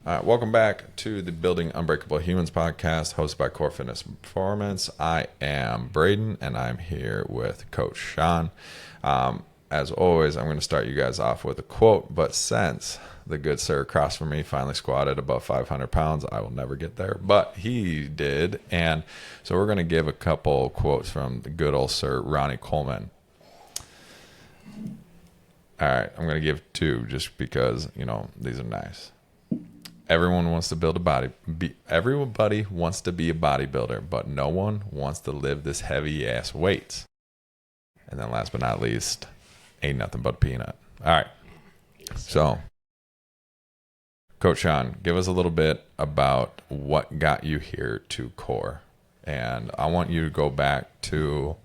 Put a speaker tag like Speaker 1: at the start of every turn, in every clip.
Speaker 1: Welcome back to the Building Unbreakable Humans podcast, hosted by Core Fitness Performance. I am Braden, and I'm here with Coach Shaun. As always, I'm going to start you guys off with a quote, but since the good sir across from me finally squatted above 500 pounds, I will never get there, but he did. And so we're going to give a couple quotes from the good old sir, Ronnie Coleman. All right, I'm going to give two just because, these are nice. Everyone wants to build a body. Everybody wants to be a bodybuilder, but no one wants to lift this heavy ass weights. And then last but not least, ain't nothing but a peanut. All right. So, Coach Shaun, give us a little bit about what got you here to Core. And I want you to go back to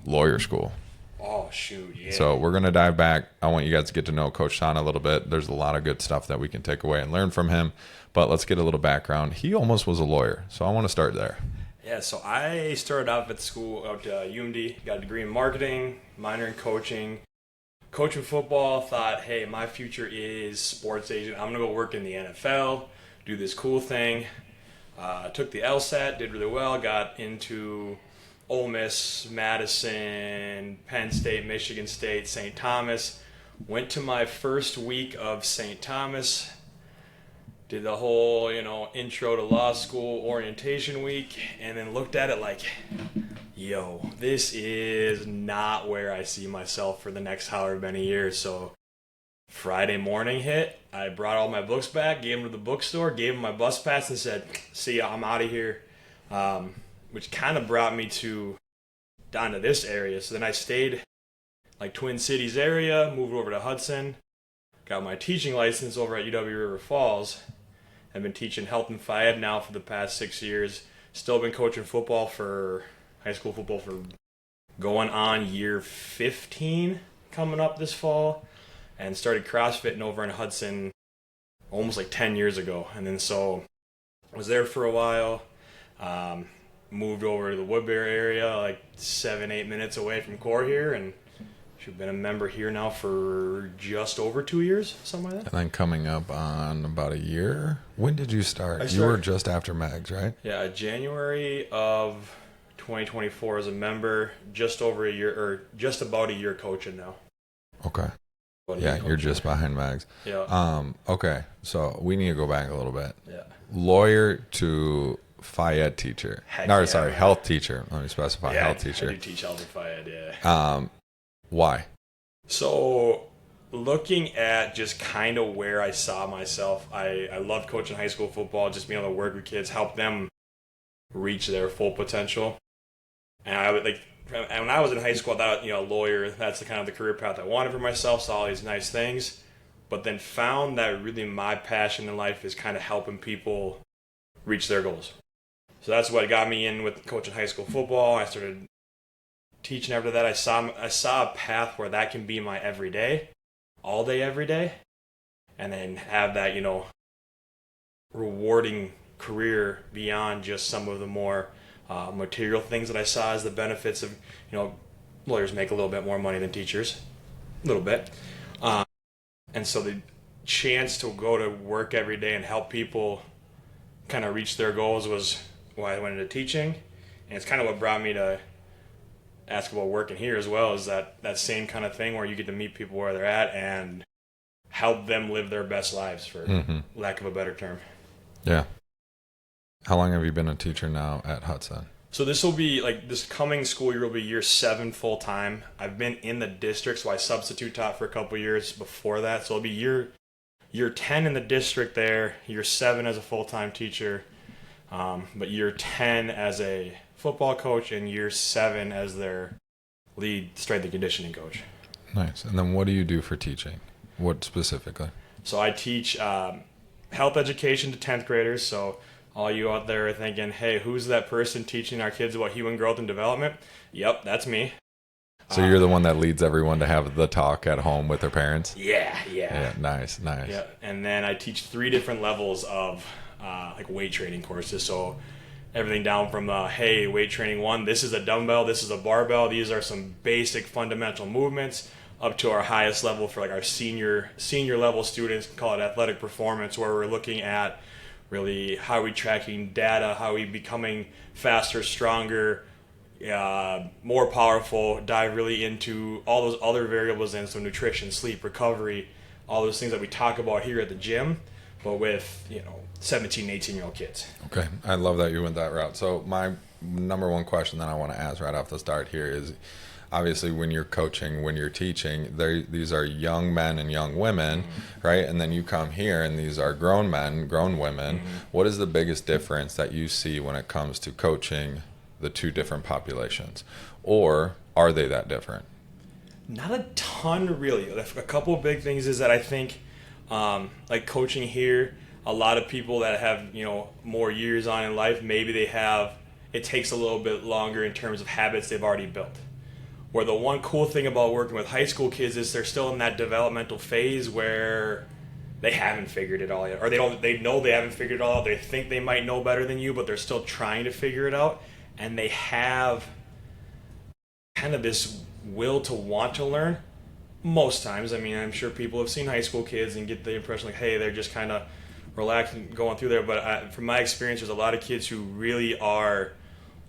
Speaker 1: lawyer school.
Speaker 2: Oh, shoot, yeah.
Speaker 1: So we're going to dive back. I want you guys to get to know Coach Shaun a little bit. There's a lot of good stuff that we can take away and learn from him, but let's get a little background. He almost was a lawyer, so I want to start there.
Speaker 2: Yeah, so I started out at school at UMD, got a degree in marketing, minor in coaching football, thought, hey, my future is sports agent. I'm going to go work in the NFL, do this cool thing. Took the LSAT, did really well, got into Ole Miss, Madison, Penn State, Michigan State, St. Thomas. Went to my first week of St. Thomas. Did the whole, intro to law school orientation week, and then looked at it like, yo, this is not where I see myself for the next however many years. So Friday morning hit. I brought all my books back, gave them to the bookstore, gave them my bus pass, and said, see ya, I'm out of here. Which kind of brought me down to this area. So then I stayed like Twin Cities area, moved over to Hudson, got my teaching license over at UW River Falls. I've been teaching health and phy ed now for the past 6 years. Still been coaching high school football for going on year 15 coming up this fall, and started CrossFitting over in Hudson almost like 10 years ago. And then so I was there for a while. Moved over to the Woodbury area, like 7-8 minutes away from Core here, and I've been a member here now for just over 2 years, something like that.
Speaker 1: And then coming up on about a year. When did you start? You were just after Mags, right?
Speaker 2: Yeah, January of 2024 as a member, just over a year, or just about a year coaching now.
Speaker 1: Okay. Yeah, you're just behind Mags.
Speaker 2: Yeah.
Speaker 1: Okay, so we need to go back a little bit.
Speaker 2: Yeah.
Speaker 1: Lawyer to phy ed teacher. Health teacher. Let me specify, health teacher.
Speaker 2: I do teach health and phy ed, yeah.
Speaker 1: Why?
Speaker 2: So, looking at just kind of where I saw myself, I loved coaching high school football, just being able to work with kids, help them reach their full potential. And when I was in high school, I thought, lawyer, that's the kind of the career path I wanted for myself, saw all these nice things, but then found that really my passion in life is kind of helping people reach their goals. So that's what got me in with coaching high school football. I started teaching after that. I saw a path where that can be my everyday, all day, every day, and then have that, rewarding career beyond just some of the more material things that I saw as the benefits of, lawyers make a little bit more money than teachers, a little bit. And so the chance to go to work every day and help people kind of reach their goals was why I went into teaching. And it's kind of what brought me to ask about working here as well, is that same kind of thing where you get to meet people where they're at and help them live their best lives, for lack of a better term.
Speaker 1: Yeah. How long have you been a teacher now at Hudson?
Speaker 2: So this will be, this coming school year will be year 7 full time. I've been in the district, so I substitute taught for a couple years before that. So it'll be year 10 in the district there, year 7 as a full-time teacher, but year 10 as a football coach, and year 7 as their lead strength and conditioning coach.
Speaker 1: Nice. And then what do you do for teaching? What specifically?
Speaker 2: So I teach health education to 10th graders. So all you out there are thinking, hey, who's that person teaching our kids about human growth and development? Yep, that's me.
Speaker 1: So you're the one that leads everyone to have the talk at home with their parents?
Speaker 2: Yeah.
Speaker 1: Nice.
Speaker 2: Yeah, and then I teach 3 different levels of weight training courses. So everything down from, hey, weight training 1, this is a dumbbell, this is a barbell, these are some basic fundamental movements, up to our highest level for like our senior level students, call it athletic performance, where we're looking at really how are we tracking data, how are we becoming faster, stronger, more powerful, dive really into all those other variables, and so nutrition, sleep, recovery, all those things that we talk about here at the gym, but with 17, 18-year-old kids.
Speaker 1: Okay, I love that you went that route. So my number one question that I want to ask right off the start here is, obviously when you're coaching, when you're teaching, these are young men and young women, right? And then you come here and these are grown men, grown women. What is the biggest difference that you see when it comes to coaching the two different populations? Or are they that different?
Speaker 2: Not a ton, really. A couple of big things is that I think, like coaching here, a lot of people that have more years on in life, maybe it takes a little bit longer in terms of habits they've already built. Where the one cool thing about working with high school kids is they're still in that developmental phase where they haven't figured it all yet, or they know they haven't figured it all out. They think they might know better than you, but they're still trying to figure it out, and they have kind of this will to want to learn. Most times, I mean, I'm sure people have seen high school kids and get the impression like, hey, they're just kind of relaxed and going through there. But from my experience, there's a lot of kids who really are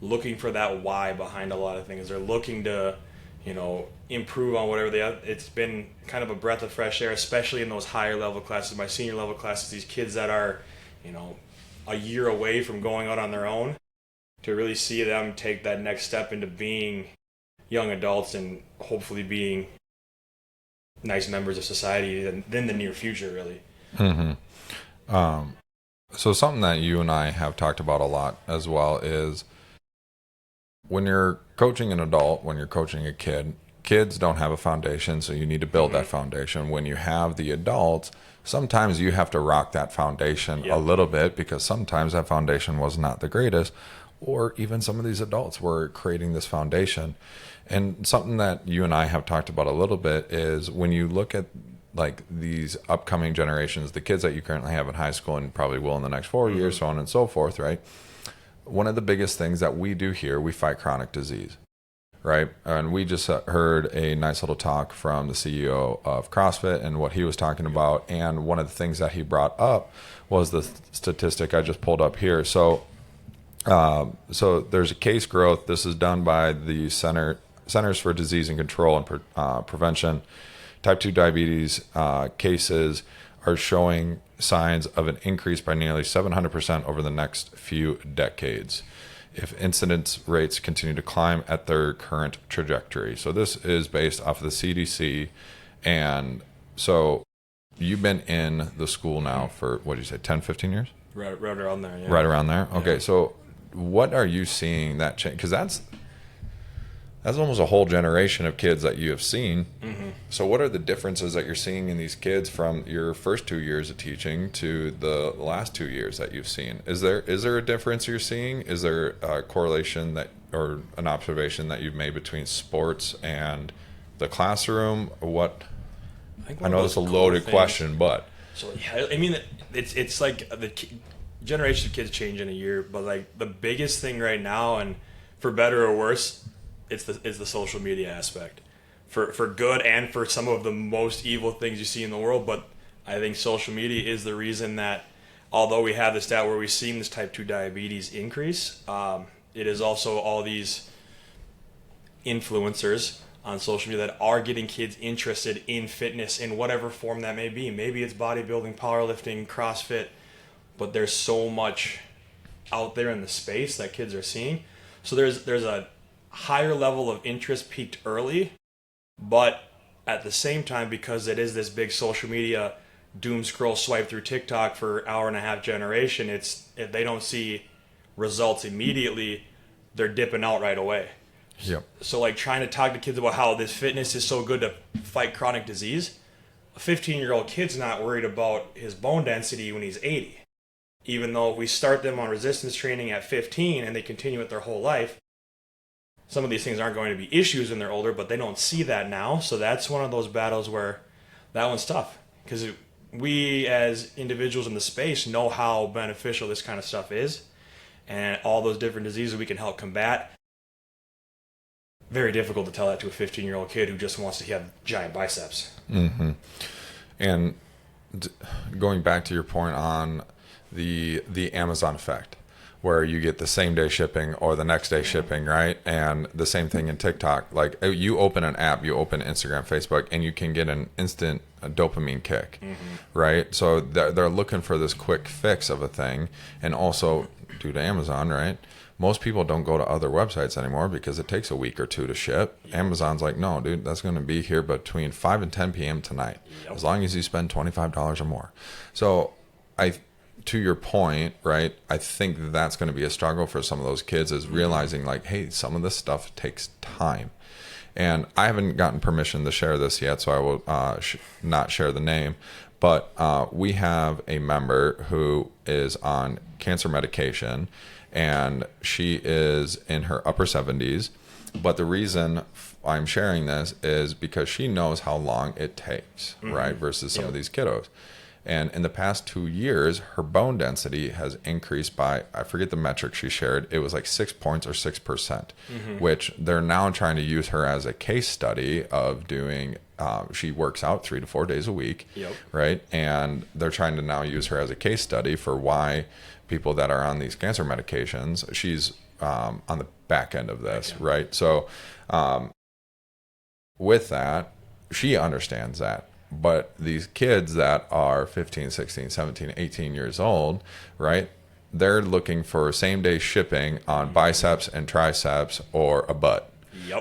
Speaker 2: looking for that why behind a lot of things. They're looking to improve on whatever they have. It's been kind of a breath of fresh air, especially in those higher level classes, my senior level classes, these kids that are, a year away from going out on their own, to really see them take that next step into being young adults and hopefully being nice members of society in the near future, really.
Speaker 1: So something that you and I have talked about a lot as well is when you're coaching an adult, when you're coaching a kid, kids don't have a foundation, so you need to build that foundation. When you have the adults, sometimes you have to rock that foundation a little bit, because sometimes that foundation was not the greatest, or even some of these adults were creating this foundation. And something that you and I have talked about a little bit is when you look at like these upcoming generations, the kids that you currently have in high school and probably will in the next 4 years, so on and so forth, right? One of the biggest things that we do here, we fight chronic disease, right? And we just heard a nice little talk from the CEO of CrossFit and what he was talking about. And one of the things that he brought up was the statistic I just pulled up here. So there's a case growth. This is done by the Centers for Disease and Control and Prevention. Type 2 diabetes cases are showing signs of an increase by nearly 700% over the next few decades if incidence rates continue to climb at their current trajectory. So this is based off of the CDC. And so you've been in the school now for, what did you say, 10, 15 years?
Speaker 2: Right around there, yeah.
Speaker 1: Right around there? Okay, so what are you seeing that change? Because that's almost a whole generation of kids that you have seen. So what are the differences that you're seeing in these kids from your first 2 years of teaching to the last 2 years that you've seen? Is there a difference you're seeing? Is there a correlation or an observation that you've made between sports and the classroom? What? I know it's a loaded question, but
Speaker 2: so yeah, I mean, it's like the generation of kids change in a year, but like the biggest thing right now, and for better or worse, it's the social media aspect, for good and for some of the most evil things you see in the world. But I think social media is the reason that, although we have this stat where we've seen this type 2 diabetes increase, it is also all these influencers on social media that are getting kids interested in fitness in whatever form that may be. Maybe it's bodybuilding, powerlifting, CrossFit, but there's so much out there in the space that kids are seeing. So there's a higher level of interest peaked early, but at the same time, because it is this big social media doom scroll swipe through TikTok for hour and a half generation, if they don't see results immediately, they're dipping out right away.
Speaker 1: Yep.
Speaker 2: So like trying to talk to kids about how this fitness is so good to fight chronic disease, a 15-year-old kid's not worried about his bone density when he's 80. Even though if we start them on resistance training at 15 and they continue it their whole life, some of these things aren't going to be issues when they're older, but they don't see that now. So that's one of those battles where that one's tough, because we as individuals in the space know how beneficial this kind of stuff is and all those different diseases we can help combat. very difficult to tell that to a 15-year-old kid who just wants to have giant biceps.
Speaker 1: Mm-hmm. And going back to your point on the Amazon effect, where you get the same day shipping or the next day shipping, right? And the same thing in TikTok. Like you open an app, you open Instagram, Facebook, and you can get an instant dopamine kick, right? So they're looking for this quick fix of a thing. And also due to Amazon, right? Most people don't go to other websites anymore because it takes a week or two to ship. Amazon's like, no, dude, that's going to be here between 5 and 10 p.m. tonight, as long as you spend $25 or more. So to your point, right, I think that's going to be a struggle for some of those kids, is realizing like, hey, some of this stuff takes time. And I haven't gotten permission to share this yet, so I will not share the name. But we have a member who is on cancer medication, and she is in her upper 70s. But the reason I'm sharing this is because she knows how long it takes, right, versus some of these kiddos. And in the past 2 years, her bone density has increased by, I forget the metric she shared, it was like 6 points or 6%, which they're now trying to use her as a case study of doing, she works out 3 to 4 days a week, right? And they're trying to now use her as a case study for why people that are on these cancer medications, she's on the back end of this, right? So with that, she understands that. But these kids that are 15, 16, 17, 18 years old, right, they're looking for same day shipping on biceps and triceps or a butt,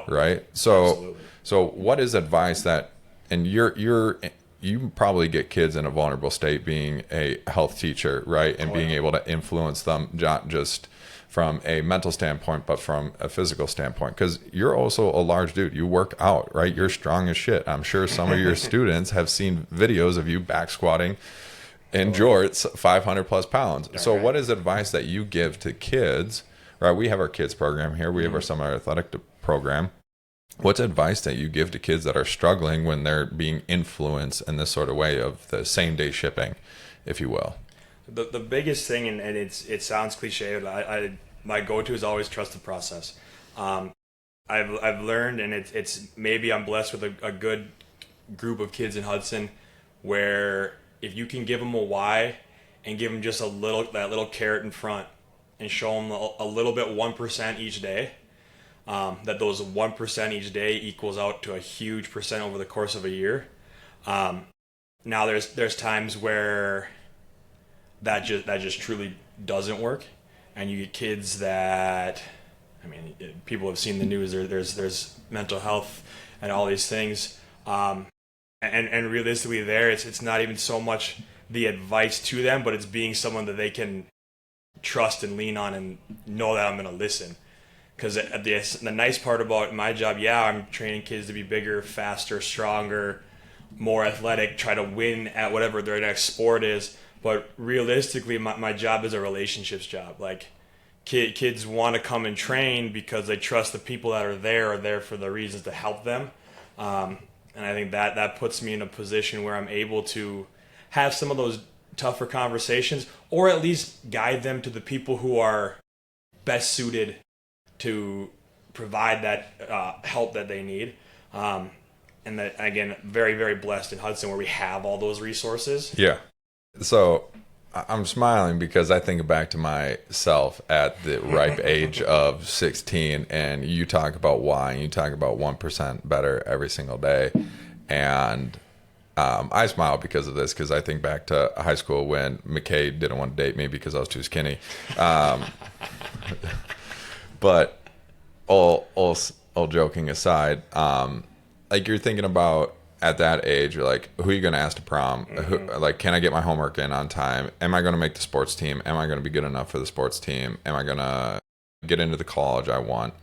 Speaker 1: right? So what is advice that, and you probably get kids in a vulnerable state being a health teacher, right, and being able to influence them not just from a mental standpoint, but from a physical standpoint, because you're also a large dude. You work out, right? You're strong as shit. I'm sure some of your students have seen videos of you back squatting in jorts 500 plus pounds. So what is advice that you give to kids, right? We have our kids program here. We have our summer athletic program. What's advice that you give to kids that are struggling when they're being influenced in this sort of way of the same day shipping, if you will?
Speaker 2: The biggest thing, and it sounds cliche, but my go-to is always trust the process. I've learned, and it's maybe I'm blessed with a good group of kids in Hudson, where if you can give them a why and give them just that little carrot in front and show them a little bit 1% each day, that those 1% each day equals out to a huge percent over the course of a year. Now there's times where that just truly doesn't work, and you get kids that, I mean, people have seen the news. There's mental health and all these things, and realistically, it's not even so much the advice to them, but it's being someone that they can trust and lean on and know that I'm going to listen. Because the nice part about my job, I'm training kids to be bigger, faster, stronger, more athletic, try to win at whatever their next sport is. But realistically, my job is a relationships job. Like, kids want to come and train because they trust the people that are there for the reasons to help them. And I think that puts me in a position where I'm able to have some of those tougher conversations, or at least guide them to the people who are best suited to provide that help that they need. And that, again, very, very blessed in Hudson where we have all those resources.
Speaker 1: Yeah. So I'm smiling because I think back to myself at the ripe age of 16, and you talk about why, and you talk about 1% better every single day. And I smile because of this, because I think back to high school when McKay didn't want to date me because I was too skinny. But all joking aside, like, you're thinking about, at that age, you're like, who are you going to ask to prom? Like, can I get my homework in on time? Am I going to make the sports team? Am I going to be good enough for the sports team? Am I going to get into the college I want?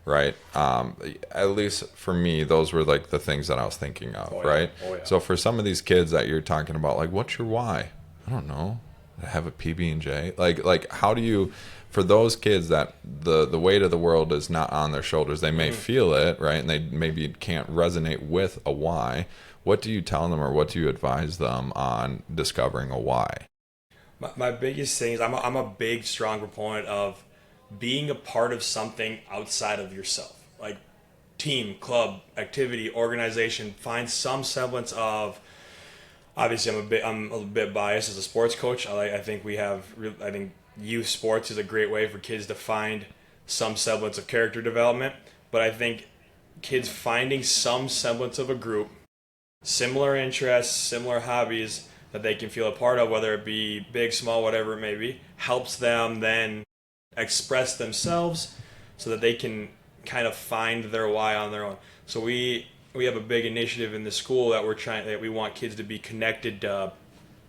Speaker 1: Right? At least for me, those were like the things that I was thinking of, right? So for some of these kids that you're talking about, like, what's your why? I don't know. Have a PB&J? Like, how do you... For those kids that the weight of the world is not on their shoulders, they may feel it, right? And they maybe can't resonate with a why. What do you tell them, or what do you advise them on discovering a why?
Speaker 2: My biggest thing is I'm a big, strong proponent of being a part of something outside of yourself. Like, team, club, activity, organization, find some semblance of. Obviously, I'm a bit biased as a sports coach. I think I think youth sports is a great way for kids to find some semblance of character development. But I think kids finding some semblance of a group, similar interests, similar hobbies that they can feel a part of, whether it be big, small, whatever it may be, helps them then express themselves so that they can kind of find their why on their own. So we have a big initiative in the school that we want kids to be connected to,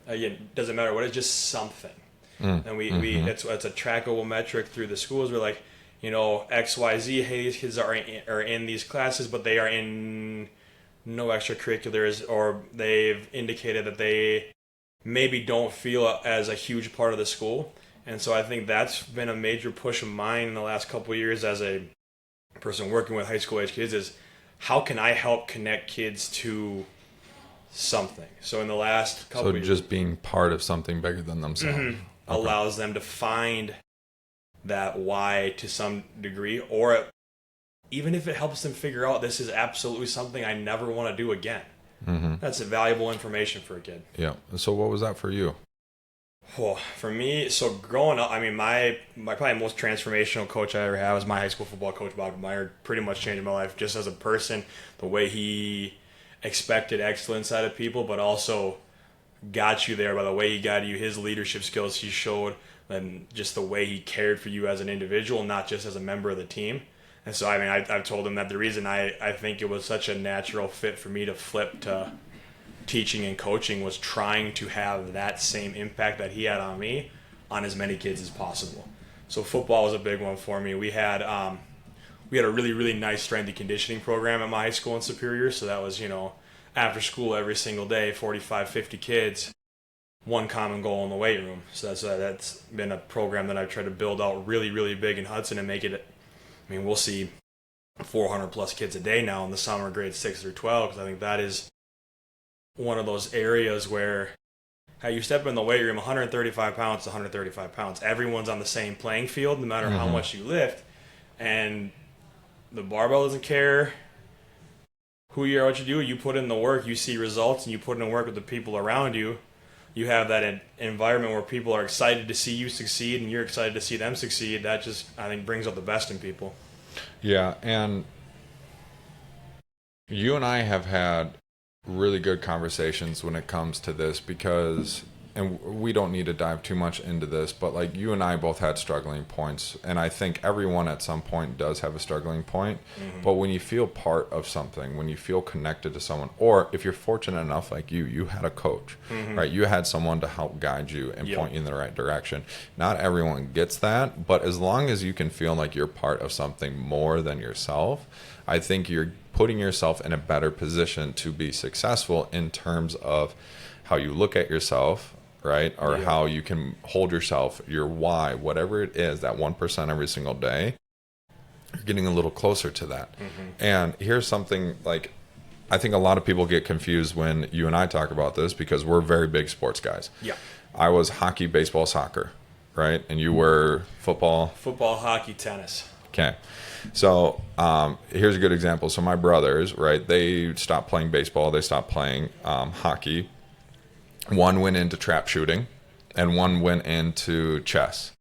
Speaker 2: again, doesn't matter what, it's just something. And it's a trackable metric through the schools. We're like, XYZ, hey, these kids are in these classes, but they are in no extracurriculars, or they've indicated that they maybe don't feel as a huge part of the school. And so I think that's been a major push of mine in the last couple of years as a person working with high school age kids is, how can I help connect kids to something? So in the last couple of years,
Speaker 1: just being part of something bigger than themselves
Speaker 2: allows them to find that why to some degree, or even if it helps them figure out this is absolutely something I never want to do again. That's valuable information for a kid.
Speaker 1: Yeah. So what was that for you?
Speaker 2: Oh, for me, so growing up, I mean, my probably most transformational coach I ever had was my high school football coach, Bob Meyer. Pretty much changed my life just as a person, the way he expected excellence out of people, but also got you there by the way he guided you, his leadership skills he showed, and just the way he cared for you as an individual, not just as a member of the team. And so, I mean, I've told him that the reason I think it was such a natural fit for me to flip to teaching and coaching was trying to have that same impact that he had on me on as many kids as possible. So football was a big one for me. We had a really, really nice strength and conditioning program at my high school in Superior. So that was, after school every single day, 45, 50 kids, one common goal in the weight room. So that's been a program that I've tried to build out really, really big in Hudson and make it, I mean, we'll see 400 plus kids a day now in the summer, grades 6 through 12, because I think that is one of those areas where you step in the weight room, 135 pounds to 135 pounds. Everyone's on the same playing field, no matter how much you lift. And the barbell doesn't care who you are, what you do. You put in the work, you see results, and you put in work with the people around you. You have that environment where people are excited to see you succeed, and you're excited to see them succeed. That just, I think, brings out the best in people.
Speaker 1: Yeah, and you and I have had really good conversations when it comes to this because, and we don't need to dive too much into this, but like you and I both had struggling points, and I think everyone at some point does have a struggling point. But when you feel part of something, when you feel connected to someone, or if you're fortunate enough like you had a coach, right? You had someone to help guide you and point you in the right direction. Not everyone gets that, but as long as you can feel like you're part of something more than yourself, I think you're putting yourself in a better position to be successful in terms of how you look at yourself, right? Or how you can hold yourself, your why, whatever it is, that 1% every single day, you're getting a little closer to that. And here's something like, I think a lot of people get confused when you and I talk about this because we're very big sports guys.
Speaker 2: Yeah.
Speaker 1: I was hockey, baseball, soccer, right? And you were football?
Speaker 2: Football, hockey, tennis.
Speaker 1: Okay. So here's a good example. So my brothers, right, they stopped playing baseball. They stopped playing hockey. One went into trap shooting and one went into chess.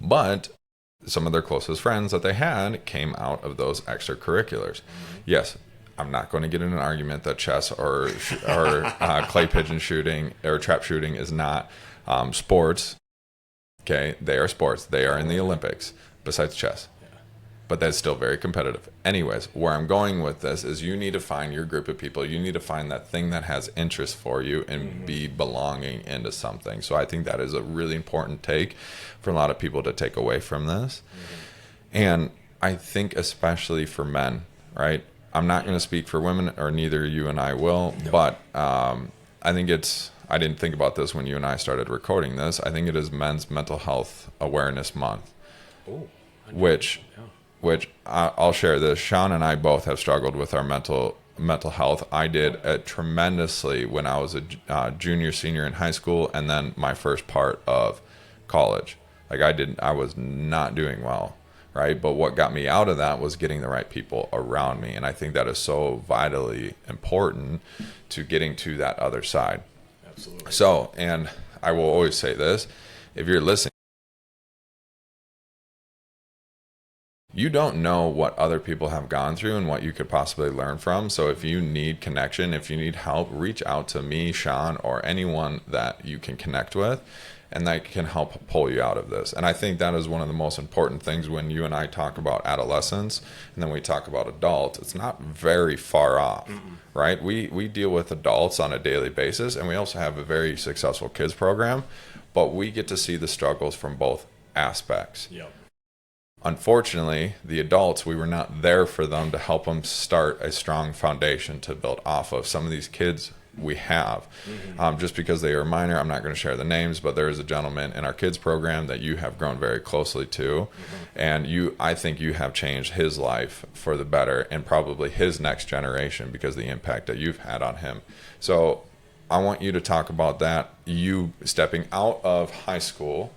Speaker 1: But some of their closest friends that they had came out of those extracurriculars. Yes, I'm not going to get in an argument that chess or clay pigeon shooting or trap shooting is not sports. Okay, they are sports. They are in the Olympics besides chess. But that's still very competitive. Anyways, where I'm going with this is you need to find your group of people. You need to find that thing that has interest for you and be belonging into something. So I think that is a really important take for a lot of people to take away from this. And I think especially for men, right? I'm not going to speak for women, or neither you and I will, but I think I didn't think about this when you and I started recording this. I think it is Men's Mental Health Awareness Month.
Speaker 2: Oh,
Speaker 1: which I'll share this. Shaun and I both have struggled with our mental health. I did tremendously when I was a junior, senior in high school, and then my first part of college. Like I was not doing well, right? But what got me out of that was getting the right people around me. And I think that is so vitally important to getting to that other side.
Speaker 2: Absolutely.
Speaker 1: So, and I will always say this, if you're listening, you don't know what other people have gone through and what you could possibly learn from. So if you need connection, if you need help, reach out to me, Shaun, or anyone that you can connect with, and that can help pull you out of this. And I think that is one of the most important things when you and I talk about adolescence and then we talk about adults. It's not very far off, right? We deal with adults on a daily basis, and we also have a very successful kids program, but we get to see the struggles from both aspects.
Speaker 2: Yep.
Speaker 1: Unfortunately, the adults, we were not there for them to help them start a strong foundation to build off of. Some of these kids we have, just because they are minor, I'm not going to share the names, but there is a gentleman in our kids program that you have grown very closely to, and I think you have changed his life for the better and probably his next generation because of the impact that you've had on him. So I want you to talk about that, you stepping out of high school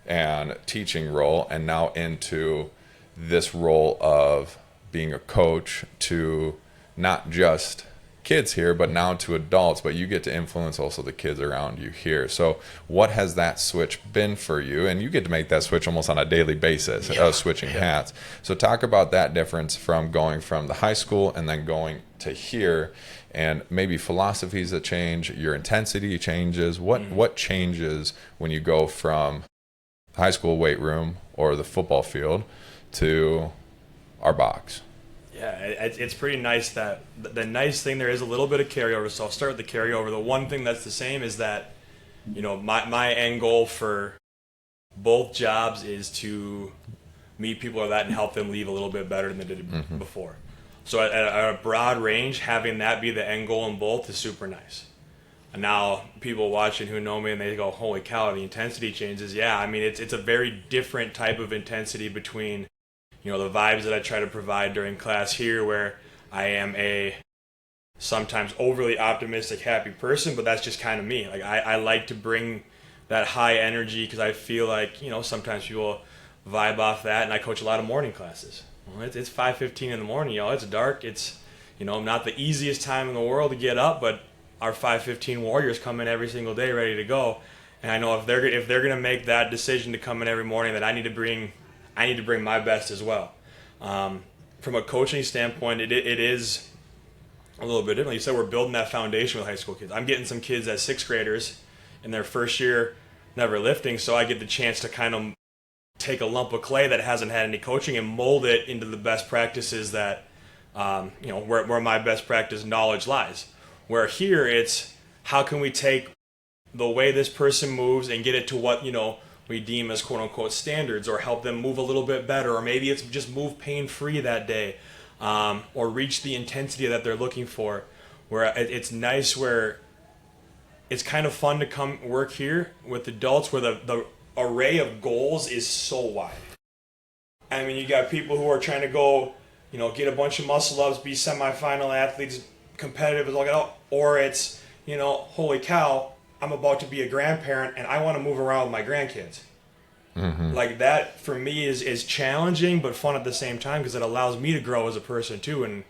Speaker 1: and teaching role and now into this role of being a coach to not just kids here, but now to adults, but you get to influence also the kids around you here. So what has that switch been for you? And you get to make that switch almost on a daily basis, switching hats. So talk about that difference from going from the high school and then going to here, and maybe philosophies that change, your intensity changes. What changes when you go from high school weight room or the football field to our box?
Speaker 2: Yeah, it's pretty nice that the nice thing, there is a little bit of carryover. So I'll start with the carryover. The one thing that's the same is that, my end goal for both jobs is to meet people like that and help them leave a little bit better than they did before. So at a broad range, having that be the end goal in both is super nice. And now people watching who know me and they go, holy cow, the intensity changes. Yeah, I mean, it's a very different type of intensity between, the vibes that I try to provide during class here, where I am a sometimes overly optimistic, happy person, but that's just kind of me. Like I like to bring that high energy because I feel like, sometimes people vibe off that, and I coach a lot of morning classes. Well, it's 5:15 in the morning, it's dark. It's, not the easiest time in the world to get up, but our 5:15 warriors come in every single day ready to go, and I know if they're gonna make that decision to come in every morning, that I need to bring my best as well. From a coaching standpoint, it is a little bit different. You said we're building that foundation with high school kids. I'm getting some kids as sixth graders in their first year never lifting, so I get the chance to kind of take a lump of clay that hasn't had any coaching and mold it into the best practices that where my best practice knowledge lies. Where here it's, how can we take the way this person moves and get it to what, we deem as quote unquote standards, or help them move a little bit better, or maybe it's just move pain-free that day, or reach the intensity that they're looking for. Where it's nice, where it's kind of fun to come work here with adults where the array of goals is so wide. I mean, you got people who are trying to go, get a bunch of muscle ups, be semifinal athletes, competitive as all get out, or it's, holy cow, I'm about to be a grandparent and I want to move around with my grandkids. Like that for me is challenging but fun at the same time, because it allows me to grow as a person too. And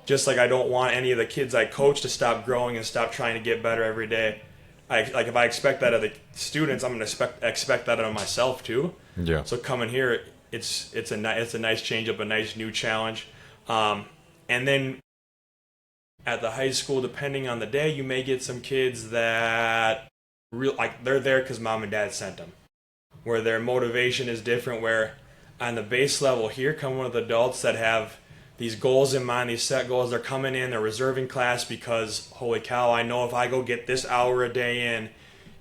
Speaker 2: just like I don't want any of the kids I coach to stop growing and stop trying to get better every day. If I expect that of the students, I'm going to expect that of myself too.
Speaker 1: Yeah.
Speaker 2: So coming here, it's a nice change up, a nice new challenge. And then at the high school, depending on the day, you may get some kids that they're there because mom and dad sent them, where their motivation is different. Where on the base level here, come with adults that have these goals in mind, these set goals. They're coming in, they're reserving class because, holy cow, I know if I go get this hour a day in,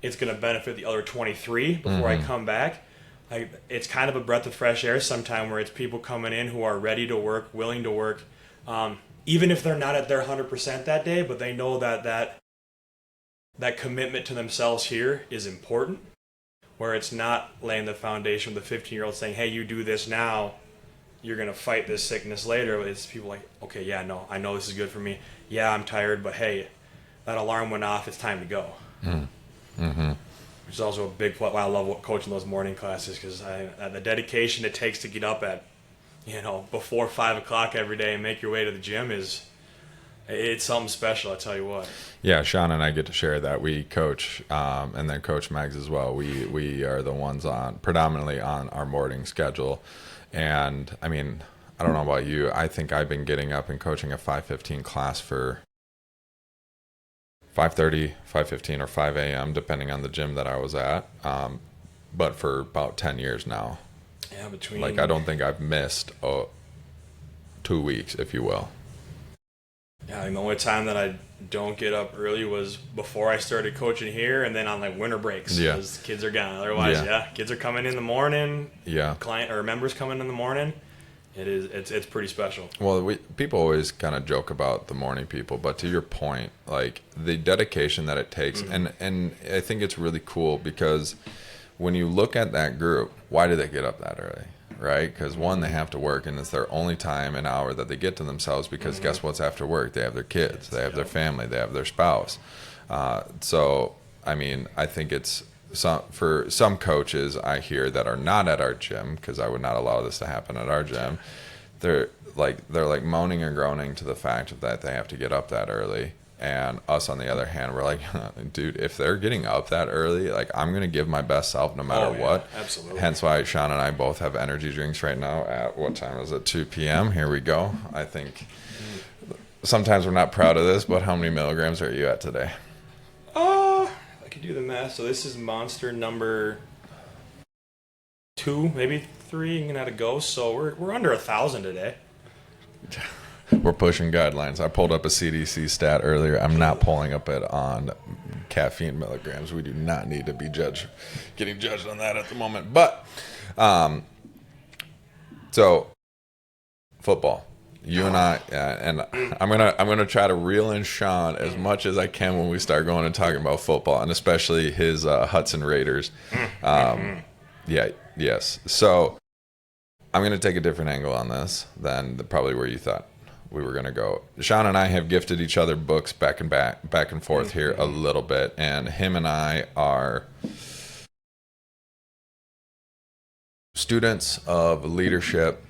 Speaker 2: it's going to benefit the other 23 before I come back. It's kind of a breath of fresh air sometime, where it's people coming in who are ready to work, willing to work, even if they're not at their 100% that day, but they know that commitment to themselves here is important, where it's not laying the foundation with a 15-year-old saying, hey, you do this now, you're going to fight this sickness later. It's people like, okay, yeah, no, I know this is good for me. Yeah, I'm tired, but hey, that alarm went off. It's time to go. which is also a big why I love coaching those morning classes, because the dedication it takes to get up at, before 5 o'clock every day and make your way to the gym it's something special. I tell you what.
Speaker 1: Yeah, Shaun and I get to share that. We coach, and then Coach Megs as well. We are the ones predominantly on our morning schedule, and I mean, I don't know about you. I think I've been getting up and coaching a 5:15 class for 5:30, 5:15, or 5 a.m. depending on the gym that I was at. But for about 10 years now.
Speaker 2: Yeah, between
Speaker 1: I don't think I've missed 2 weeks, if you will.
Speaker 2: Yeah, the only time that I don't get up early was before I started coaching here, and then on winter breaks.
Speaker 1: Yeah,
Speaker 2: because kids are gone. Otherwise, kids are coming in the morning.
Speaker 1: Yeah,
Speaker 2: client or members coming in the morning. It's pretty special.
Speaker 1: Well, people always kind of joke about the morning people, but to your point, the dedication that it takes, and I think it's really cool because when you look at that group, why do they get up that early? Right? Because one, they have to work, and it's their only time, an hour that they get to themselves, because guess what's after work? They have their kids, they have their family, they have their spouse. So, I mean, I think it's for some coaches I hear that are not at our gym, because I would not allow this to happen at our gym. They're moaning and groaning to the fact that they have to get up that early. And us, on the other hand, we're like, dude, if they're getting up that early, I'm going to give my best self no matter what.
Speaker 2: Absolutely.
Speaker 1: Hence why Shaun and I both have energy drinks right now at, what time is it? 2 p.m. Here we go. I think sometimes we're not proud of this, but how many milligrams are you at today?
Speaker 2: I could do the math. So this is Monster number 2, maybe 3, and at a go. So we're under 1,000 today.
Speaker 1: We're pushing guidelines. I pulled up a CDC stat earlier. I'm not pulling up it on caffeine milligrams. We do not need to be getting judged on that at the moment. But, so football. You and I, and I'm gonna try to reel in Shaun as much as I can when we start going and talking about football, and especially his Hudson Raiders. Yes. So I'm gonna take a different angle on this than probably where you thought we were gonna go. Shaun and I have gifted each other books back and forth here a little bit, and him and I are students of leadership,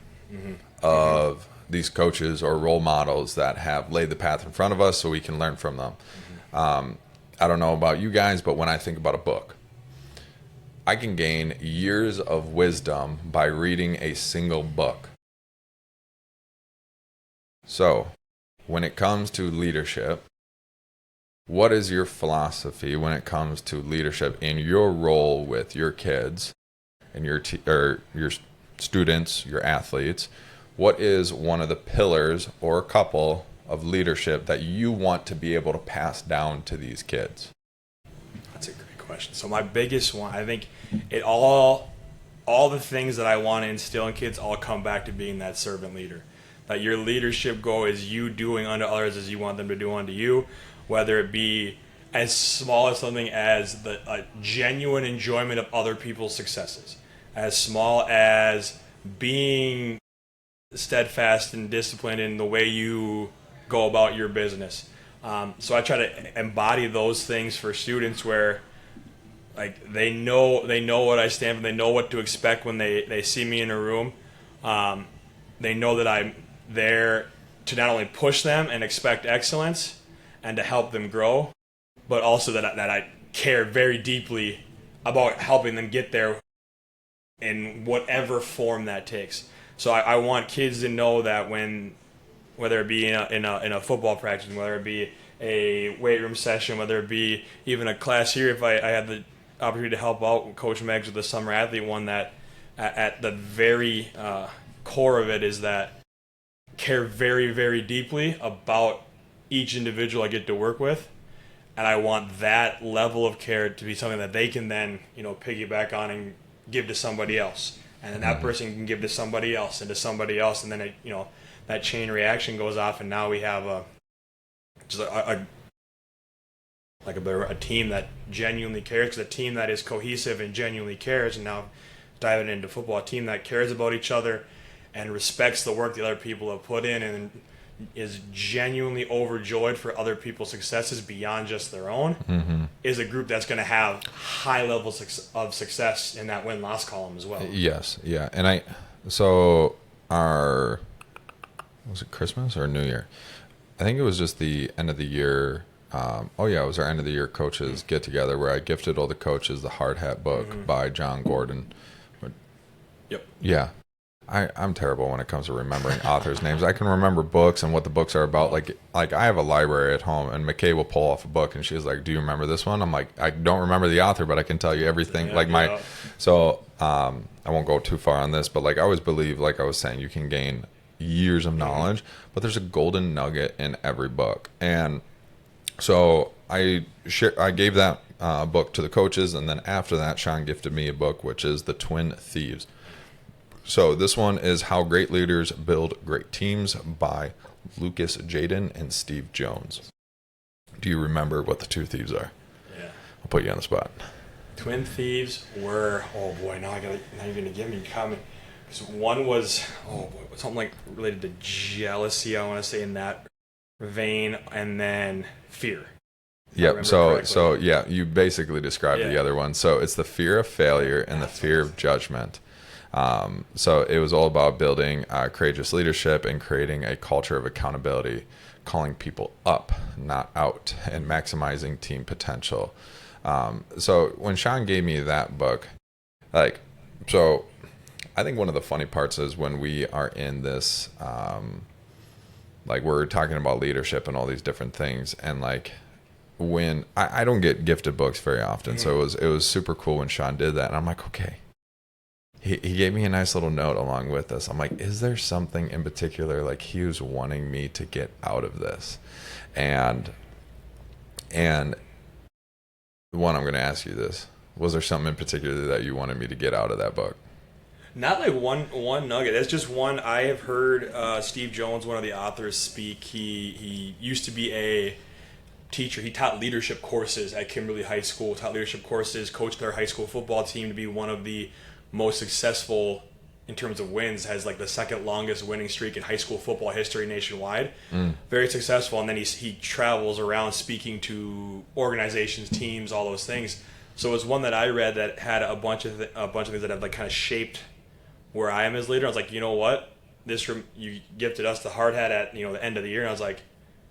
Speaker 1: of these coaches or role models that have laid the path in front of us so we can learn from them. I don't know about you guys, but when I think about a book, I can gain years of wisdom by reading a single book. So, when it comes to leadership, what is your philosophy when it comes to leadership in your role with your kids and your students, your athletes? What is one of the pillars or a couple of leadership that you want to be able to pass down to these kids?
Speaker 2: That's a great question. So my biggest one, I think all the things that I want to instill in kids all come back to being that servant leader. That your leadership goal is you doing unto others as you want them to do unto you, whether it be as small as something as a genuine enjoyment of other people's successes, as small as being steadfast and disciplined in the way you go about your business. So I try to embody those things for students where they know what I stand for, they know what to expect when they see me in a room. They know that I'm there to not only push them and expect excellence and to help them grow, but also that I care very deeply about helping them get there in whatever form that takes. So I want kids to know that whether it be in a football practice, whether it be a weight room session, whether it be even a class here, if I had the opportunity to help out Coach Megs with the summer athlete one, that at the very core of it is that care very, very deeply about each individual I get to work with. And I want that level of care to be something that they can then, piggyback on and give to somebody else. And then that person can give to somebody else and to somebody else. And then, that chain reaction goes off. And now we have a team that genuinely cares, a team that is cohesive and genuinely cares. And now diving into football, a team that cares about each other and respects the work the other people have put in, and is genuinely overjoyed for other people's successes beyond just their own, is a group that's going to have high levels of success in that win-loss column as well.
Speaker 1: Yes, yeah. And so our, was it Christmas or New Year? I think it was just the end of the year. It was our end of the year coaches get together where I gifted all the coaches the Hard Hat book by John Gordon.
Speaker 2: Yep.
Speaker 1: Yeah. I'm terrible when it comes to remembering authors' names. I can remember books and what the books are about. Like I have a library at home, and McKay will pull off a book, and she's like, "Do you remember this one?" I'm like, "I don't remember the author, but I can tell you everything." So I won't go too far on this, but like I always believe, like I was saying, you can gain years of knowledge, but there's a golden nugget in every book. And so I gave that book to the coaches, and then after that, Shaun gifted me a book, which is The Twin Thieves. So this one is How Great Leaders Build Great Teams by Lucas Jaden and Steve Jones. Do you remember what the two thieves are?
Speaker 2: Yeah.
Speaker 1: I'll put you on the spot.
Speaker 2: Twin thieves were, oh boy, now you're going to give me a comment. Because one was, something like related to jealousy, I want to say, in that vein, and then fear.
Speaker 1: Yep. So yeah, you basically described the other one. So it's the fear of failure and the fear of judgment. So it was all about building courageous leadership and creating a culture of accountability, calling people up, not out, and maximizing team potential. So when Shaun gave me that book, I think one of the funny parts is when we are in this, we're talking about leadership and all these different things, and when I don't get gifted books very often, so it was super cool when Shaun did that, and I'm like, okay. He gave me a nice little note along with this. I'm like, is there something in particular, like he was wanting me to get out of this? And one, I'm going to ask you this. Was there something in particular that you wanted me to get out of that book?
Speaker 2: Not like one nugget. That's just one. I have heard Steve Jones, one of the authors, speak. He used to be a teacher. He taught leadership courses at Kimberly High School, coached their high school football team to be one of the most successful in terms of wins, has like the second longest winning streak in high school football history nationwide. Very successful. And then he travels around speaking to organizations, teams, all those things. So it was one that I read that had a bunch of things that have kind of shaped where I am as a leader. I was like, you know what? You gifted us the hard hat at the end of the year, and I was like,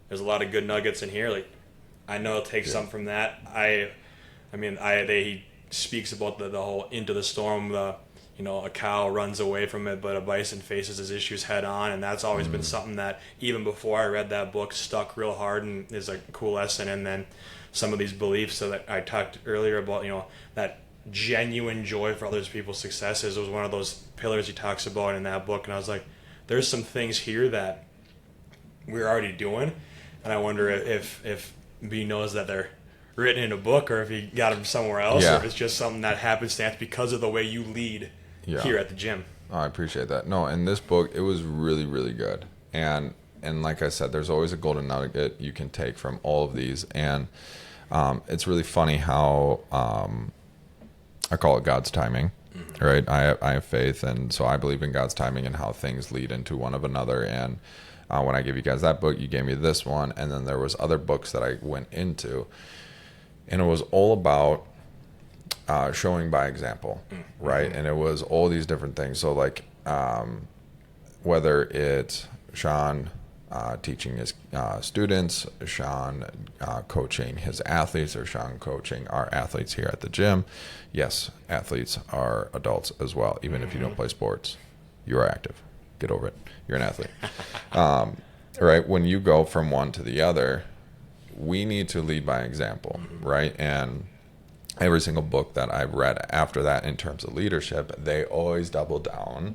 Speaker 2: there's a lot of good nuggets in here. Like, I know I'll take some from that. He speaks about the whole into the storm. A cow runs away from it, but a bison faces his issues head on, and that's always been something that even before I read that book stuck real hard and is a cool lesson. And then some of these beliefs that I talked earlier about, that genuine joy for other people's successes was one of those pillars he talks about in that book. And I was like, there's some things here that we're already doing, and I wonder if B knows that they're written in a book, or if he got them somewhere else, or if it's just something that happenstance because of the way you lead here at the gym.
Speaker 1: Oh, I appreciate that. No, in this book, it was really, really good. And like I said, there's always a golden nugget you can take from all of these. And it's really funny how I call it God's timing, right? I have faith, and so I believe in God's timing and how things lead into one of another. And when I gave you guys that book, you gave me this one, and then there was other books that I went into. And it was all about showing by example, right? And it was all these different things. So whether it's Shaun teaching his students, Shaun coaching his athletes, or Shaun coaching our athletes here at the gym. Yes, athletes are adults as well. Even if you don't play sports, you are active. Get over it. You're an athlete. Right? When you go from one to the other, we need to lead by example, right? And every single book that I've read after that in terms of leadership, they always double down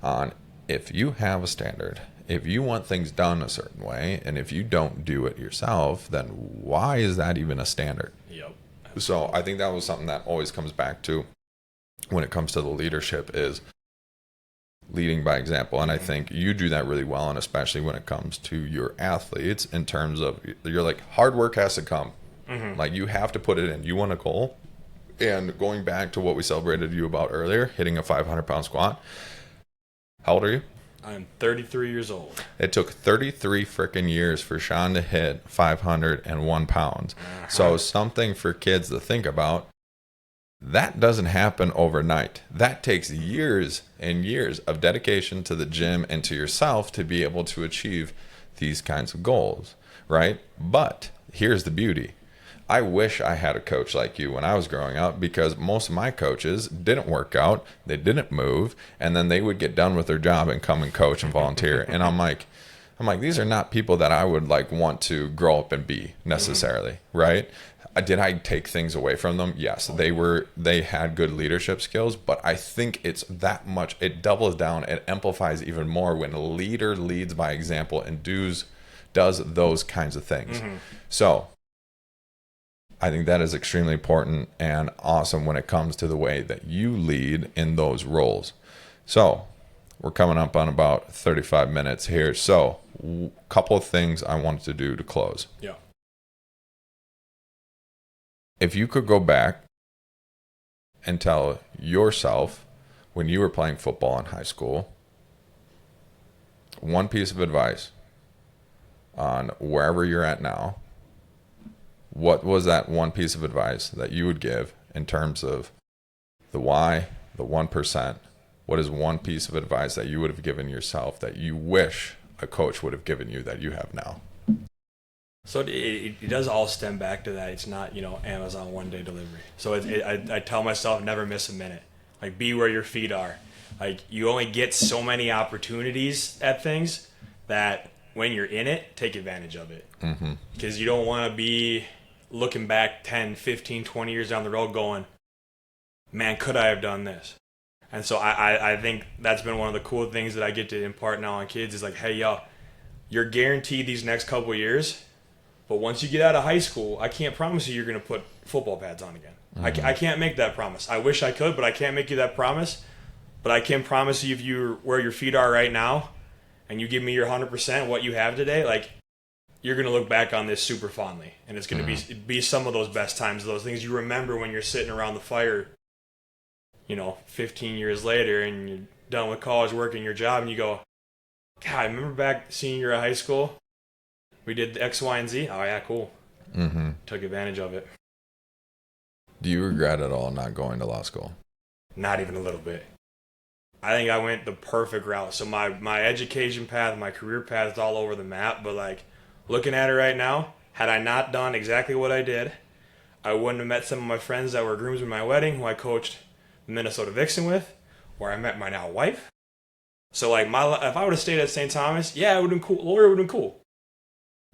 Speaker 1: on, if you have a standard, if you want things done a certain way, and if you don't do it yourself, then why is that even a standard?
Speaker 2: Yep.
Speaker 1: So I think that was something that always comes back to when it comes to the leadership, is leading by example. And I think you do that really well, and especially when it comes to your athletes, in terms of, you're like, hard work has to come. Like, you have to put it in. You want a goal. And going back to what we celebrated you about earlier, hitting a 500-pound squat. How old are you?
Speaker 2: I'm 33 years old.
Speaker 1: It took 33 freaking years for Shaun to hit 501 pounds. So something for kids to think about. That doesn't happen overnight. That takes years and years of dedication to the gym and to yourself to be able to achieve these kinds of goals, right? But here's the beauty. I wish I had a coach like you when I was growing up, because most of my coaches didn't work out, they didn't move, and then they would get done with their job and come and coach and volunteer. And I'm like, these are not people that I would like want to grow up and be necessarily, right? Did I take things away from them? Yes, they had good leadership skills, but I think it's that much. It doubles down. It amplifies even more when a leader leads by example and does those kinds of things. So I think that is extremely important and awesome when it comes to the way that you lead in those roles. So we're coming up on about 35 minutes here. So a couple of things I wanted to do to close.
Speaker 2: Yeah.
Speaker 1: If you could go back and tell yourself when you were playing football in high school, one piece of advice on wherever you're at now, what was that one piece of advice that you would give in terms of the why, the 1%? What is one piece of advice that you would have given yourself that you wish a coach would have given you that you have now?
Speaker 2: So it does all stem back to that. It's not, Amazon one-day delivery. So I tell myself, never miss a minute. Like, be where your feet are. Like, you only get so many opportunities at things that when you're in it, take advantage of it. Because you don't want to be looking back 10, 15, 20 years down the road going, man, could I have done this? And so I think that's been one of the cool things that I get to impart now on kids is like, hey, yo, you're guaranteed these next couple of years. But once you get out of high school, I can't promise you're going to put football pads on again. I can't make that promise. I wish I could, but I can't make you that promise. But I can promise you, if you're where your feet are right now and you give me your 100%, what you have today, like, you're going to look back on this super fondly. And it's going to be some of those best times, those things you remember when you're sitting around the fire, 15 years later and you're done with college, working your job, and you go, God, I remember back senior year of high school. We did the X, Y, and Z. Oh, yeah, cool. Took advantage of it.
Speaker 1: Do you regret at all not going to law school?
Speaker 2: Not even a little bit. I think I went the perfect route. So my education path, my career path is all over the map. But, like, looking at it right now, had I not done exactly what I did, I wouldn't have met some of my friends that were groomsmen at my wedding, who I coached the Minnesota Vixen with, where I met my now wife. So, like, if I would have stayed at St. Thomas, yeah, it would have been cool. Lawyer would have been cool.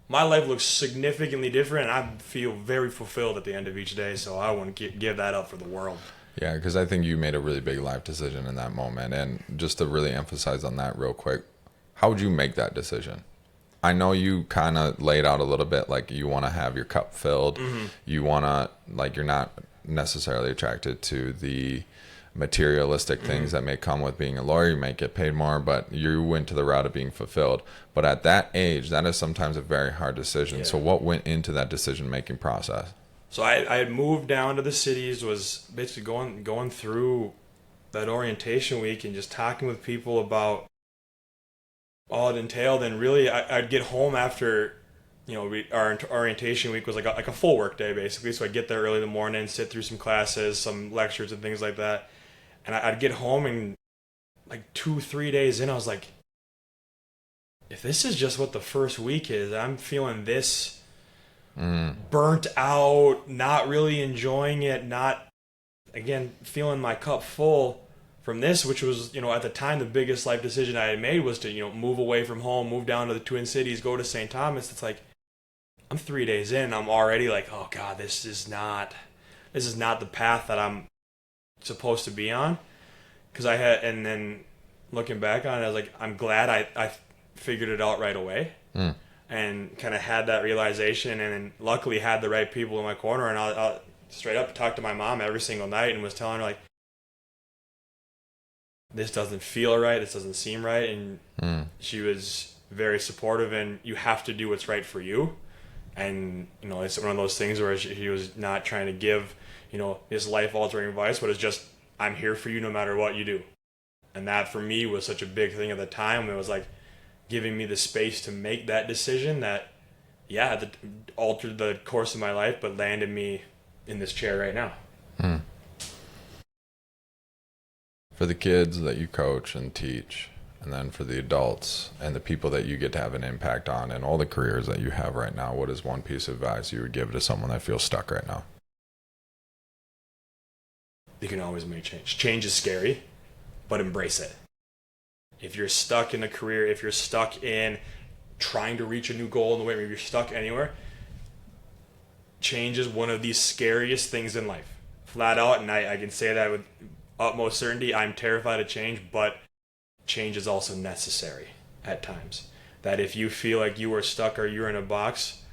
Speaker 2: My life looks significantly different, and I feel very fulfilled at the end of each day, so I wouldn't give that up for the world.
Speaker 1: Yeah, because I think you made a really big life decision in that moment. And just to really emphasize on that real quick, how would you make that decision? I know you kind of laid out a little bit, like, you want to have your cup filled. You want to, like, you're not necessarily attracted to the materialistic things that may come with being a lawyer. You may get paid more, but you went to the route of being fulfilled. But at that age, that is sometimes a very hard decision. Yeah. So what went into that decision-making process?
Speaker 2: So I had moved down to the cities, was basically going through that orientation week and just talking with people about all it entailed. And really, I'd get home after, our orientation week was like a full work day, basically. So I'd get there early in the morning, sit through some classes, some lectures and things like that. And I'd get home, and like 2-3 days in, I was like, if this is just what the first week is, I'm feeling this burnt out, not really enjoying it, not, again, feeling my cup full from this, which was, at the time, the biggest life decision I had made was to, move away from home, move down to the Twin Cities, go to St. Thomas. It's like, I'm 3 days in, and I'm already like, oh God, this is not the path that I'm supposed to be on. And then looking back on it, I was like, I'm glad I figured it out right away and kind of had that realization, and then luckily had the right people in my corner. And I'll straight up talk to my mom every single night and was telling her, like, this doesn't feel right, this doesn't seem right. And she was very supportive, and you have to do what's right for you. And, it's one of those things where he was not trying to give, his life-altering advice, but it's just, I'm here for you no matter what you do. And that for me was such a big thing at the time. It was like giving me the space to make that decision that, yeah, that altered the course of my life, but landed me in this chair right now.
Speaker 1: For the kids that you coach and teach, and then for the adults and the people that you get to have an impact on and all the careers that you have right now, what is one piece of advice you would give to someone that feels stuck right now?
Speaker 2: You can always make change. Change is scary, but embrace it. If you're stuck in a career, if you're stuck in trying to reach a new goal in the way, if you're stuck anywhere, change is one of the scariest things in life. Flat out, and I can say that with utmost certainty. I'm terrified of change, but change is also necessary at times. That if you feel like you are stuck or you're in a box,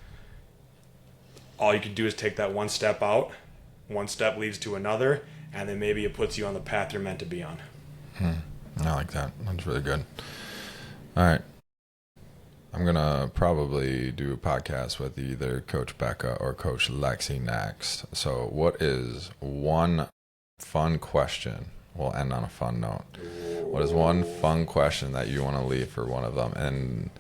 Speaker 2: all you can do is take that one step out. One step leads to another, and then maybe it puts you on the path you're meant to be on.
Speaker 1: I like that. That's really good. All right. I'm going to probably do a podcast with either Coach Becca or Coach Lexi next. So what is one fun question? We'll end on a fun note. What is one fun question that you want to leave for one of them? And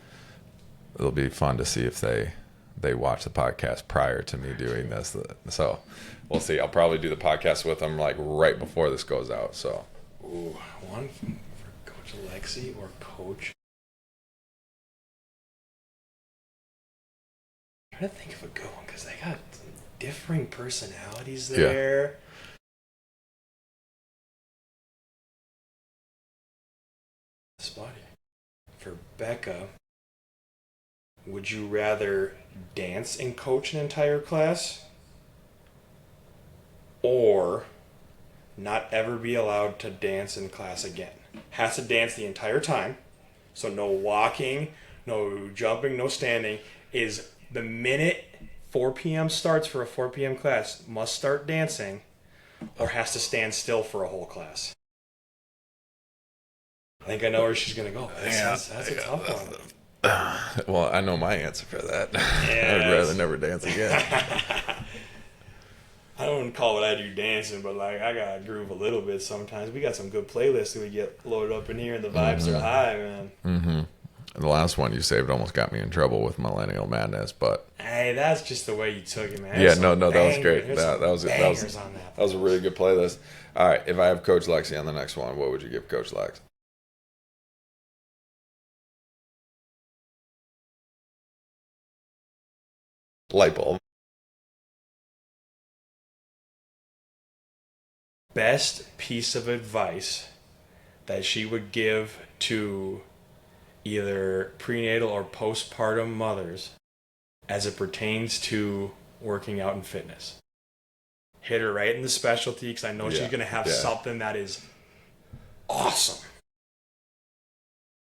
Speaker 1: it'll be fun to see if they watch the podcast prior to me doing this. So we'll see. I'll probably do the podcast with them like right before this goes out. So
Speaker 2: One for Coach Lexi or Coach. I'm trying to think of a good one because they got differing personalities there. Yeah. Spotty. For Becca, would you rather dance and coach an entire class or not ever be allowed to dance in class again? Has to dance the entire time. So no walking, no jumping, no standing. Is the minute 4 p.m. starts for a 4 p.m. class, must start dancing, or has to stand still for a whole class? I think I know where she's going to go. That's a tough one.
Speaker 1: Well, I know my answer for that. Yes. I'd rather never dance again.
Speaker 2: I don't call what I do dancing, but like I gotta groove a little bit sometimes. We got some good playlists that we get loaded up in here, and the vibes are high, man.
Speaker 1: Mm-hmm. The last one you saved almost got me in trouble with Millennial Madness, but
Speaker 2: hey, that's just the way you took it, man.
Speaker 1: Yeah, no, that was great. That was a really good playlist. All right, if I have Coach Lexi on the next one, what would you give Coach Lex? Light bulb.
Speaker 2: Best piece of advice that she would give to either prenatal or postpartum mothers as it pertains to working out and fitness. Hit her right in the specialty because I know she's going to have something that is awesome.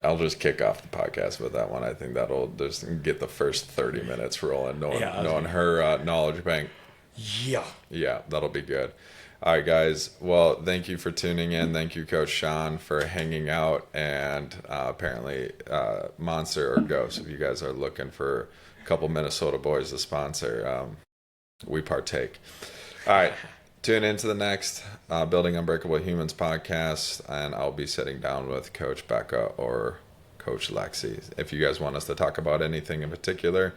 Speaker 1: I'll just kick off the podcast with that one. I think that'll just get the first 30 minutes rolling, knowing her knowledge bank.
Speaker 2: Yeah.
Speaker 1: Yeah, that'll be good. All right, guys. Well, thank you for tuning in. Thank you, Coach Shaun, for hanging out. And apparently, Monster or Ghost, if you guys are looking for a couple Minnesota boys to sponsor, we partake. All right. Tune into the next Building Unbreakable Humans podcast, and I'll be sitting down with Coach Becca or Coach Lexi. If you guys want us to talk about anything in particular,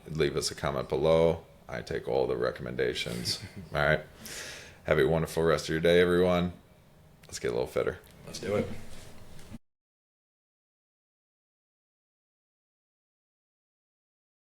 Speaker 1: leave us a comment below. I take all the recommendations. All right. Have a wonderful rest of your day, everyone. Let's get a little fitter.
Speaker 2: Let's do it.